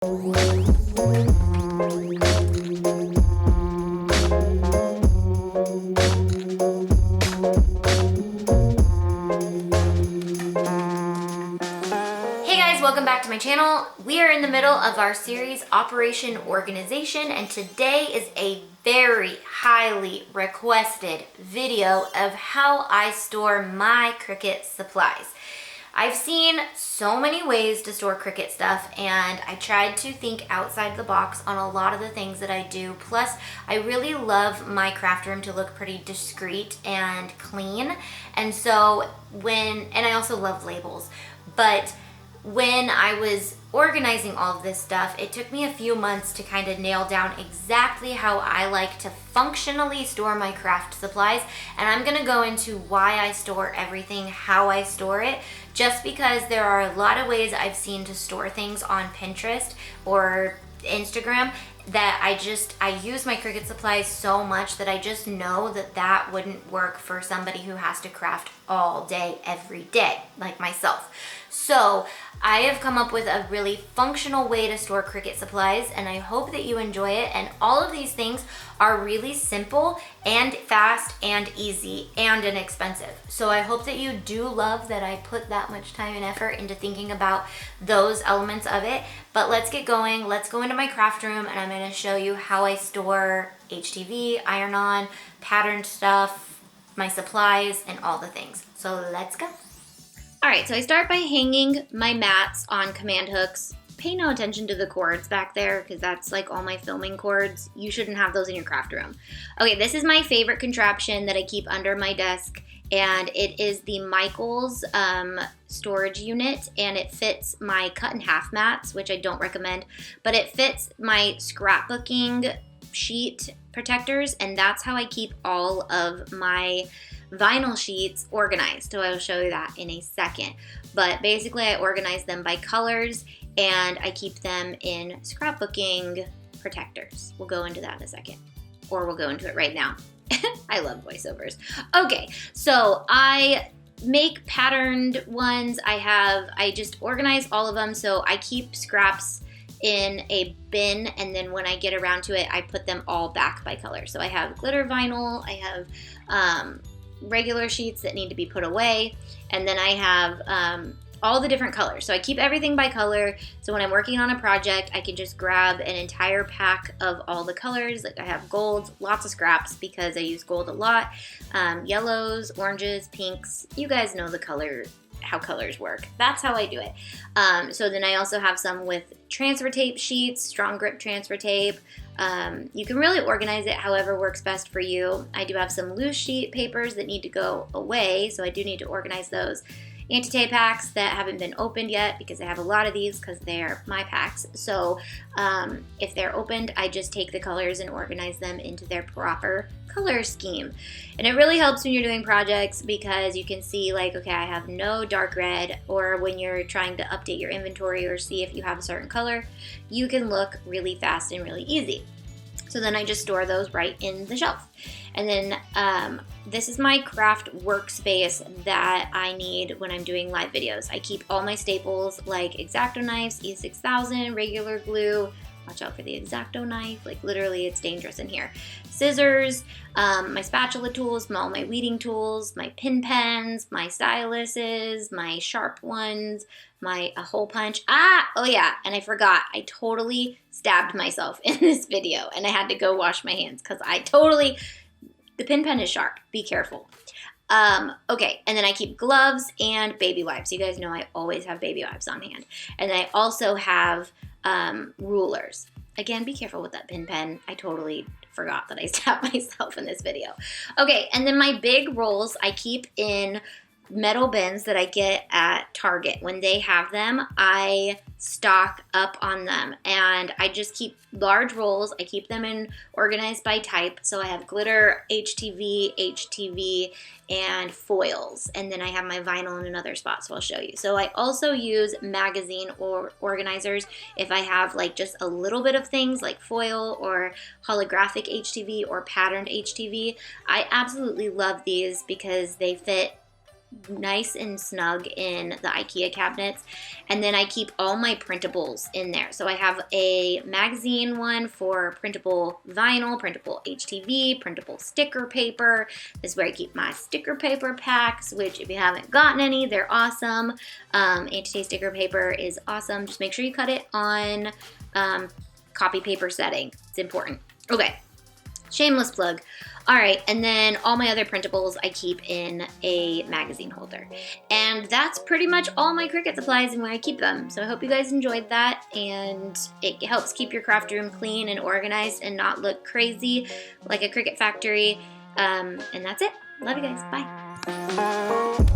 Welcome back to my channel. We are in the middle of our series Operation Organization, and today is a very highly requested video of how I store my Cricut supplies. I've seen so many ways to store Cricut stuff, and I tried to think outside the box on a lot of the things that I do. Plus, I really love my craft room to look pretty discreet and clean. And so and I also love labels, but when I was organizing all of this stuff, it took me a few months to kind of nail down exactly how I like to functionally store my craft supplies. And I'm gonna go into why I store everything, how I store it, just because there are a lot of ways I've seen to store things on Pinterest or Instagram that I use my Cricut supplies so much that I just know that that wouldn't work for somebody who has to craft all day, every day, like myself. So I have come up with a really functional way to store Cricut supplies, and I hope that you enjoy it. And all of these things are really simple and fast and easy and inexpensive. So I hope that you do love that I put that much time and effort into thinking about those elements of it. But let's get going. Let's go into my craft room, and I'm going to show you how I store HTV, iron-on, patterned stuff, my supplies, and all the things. So let's go. All right, so I start by hanging my mats on command hooks. Pay no attention to the cords back there because that's like all my filming cords. You shouldn't have those in your craft room. Okay, this is my favorite contraption that I keep under my desk, and it is the Michaels storage unit, and it fits my cut in half mats, which I don't recommend, but it fits my scrapbooking sheet protectors, and that's how I keep all of my vinyl sheets organized. So I will show you that in a second. But basically I organize them by colors, and I keep them in scrapbooking protectors. We'll go into that in a second, or we'll go into it right now. I love voiceovers. Okay, so I make patterned ones. I just organize all of them. So I keep scraps in a bin, and then when I get around to it, I put them all back by color. So I have glitter vinyl, I have regular sheets that need to be put away, and then I have all the different colors. So I keep everything by color, so when I'm working on a project, I can just grab an entire pack of all the colors. Like I have gold, lots of scraps because I use gold a lot, yellows, oranges, pinks. You guys know the color, how colors work. That's how I do it. So then I also have some with transfer tape sheets, strong grip transfer tape. You can really organize it however works best for you. I do have some loose sheet papers that need to go away, so I do need to organize those. Anti-tape packs that haven't been opened yet because I have a lot of these because they're my packs. So if they're opened, I just take the colors and organize them into their proper color scheme. And it really helps when you're doing projects because you can see like, okay, I have no dark red, or when you're trying to update your inventory or see if you have a certain color, you can look really fast and really easy. So then I just store those right in the shelf. And then this is my craft workspace that I need when I'm doing live videos. I keep all my staples like X-Acto knives, E6000, regular glue. Watch out for the X-Acto knife, like literally it's dangerous in here. Scissors, my spatula tools, all my weeding tools, my pin pens, my styluses, my sharp ones, a hole punch. Oh yeah, and I forgot, I totally stabbed myself in this video and I had to go wash my hands because the pin pen is sharp, be careful. Okay, and then I keep gloves and baby wipes. You guys know I always have baby wipes on hand. And then I also have rulers. Again, be careful with that pin pen. I totally forgot that I stabbed myself in this video. Okay, and then my big rolls I keep in metal bins that I get at Target. When they have them, I stock up on them, and I just keep large rolls. I keep them in organized by type. So I have glitter, HTV, and foils, and then I have my vinyl in another spot, so I'll show you. So I also use magazine or organizers if I have like just a little bit of things like foil or holographic HTV or patterned HTV. I absolutely love these because they fit nice and snug in the IKEA cabinets. And then I keep all my printables in there. So I have a magazine one for printable vinyl, printable HTV, printable sticker paper. This is where I keep my sticker paper packs, which if you haven't gotten any, they're awesome. Anti-taste sticker paper is awesome. Just make sure you cut it on copy paper setting. It's important. Okay, shameless plug. All right, and then all my other printables I keep in a magazine holder. And that's pretty much all my Cricut supplies and where I keep them. So I hope you guys enjoyed that, and it helps keep your craft room clean and organized and not look crazy like a Cricut factory. And that's it. Love you guys. Bye.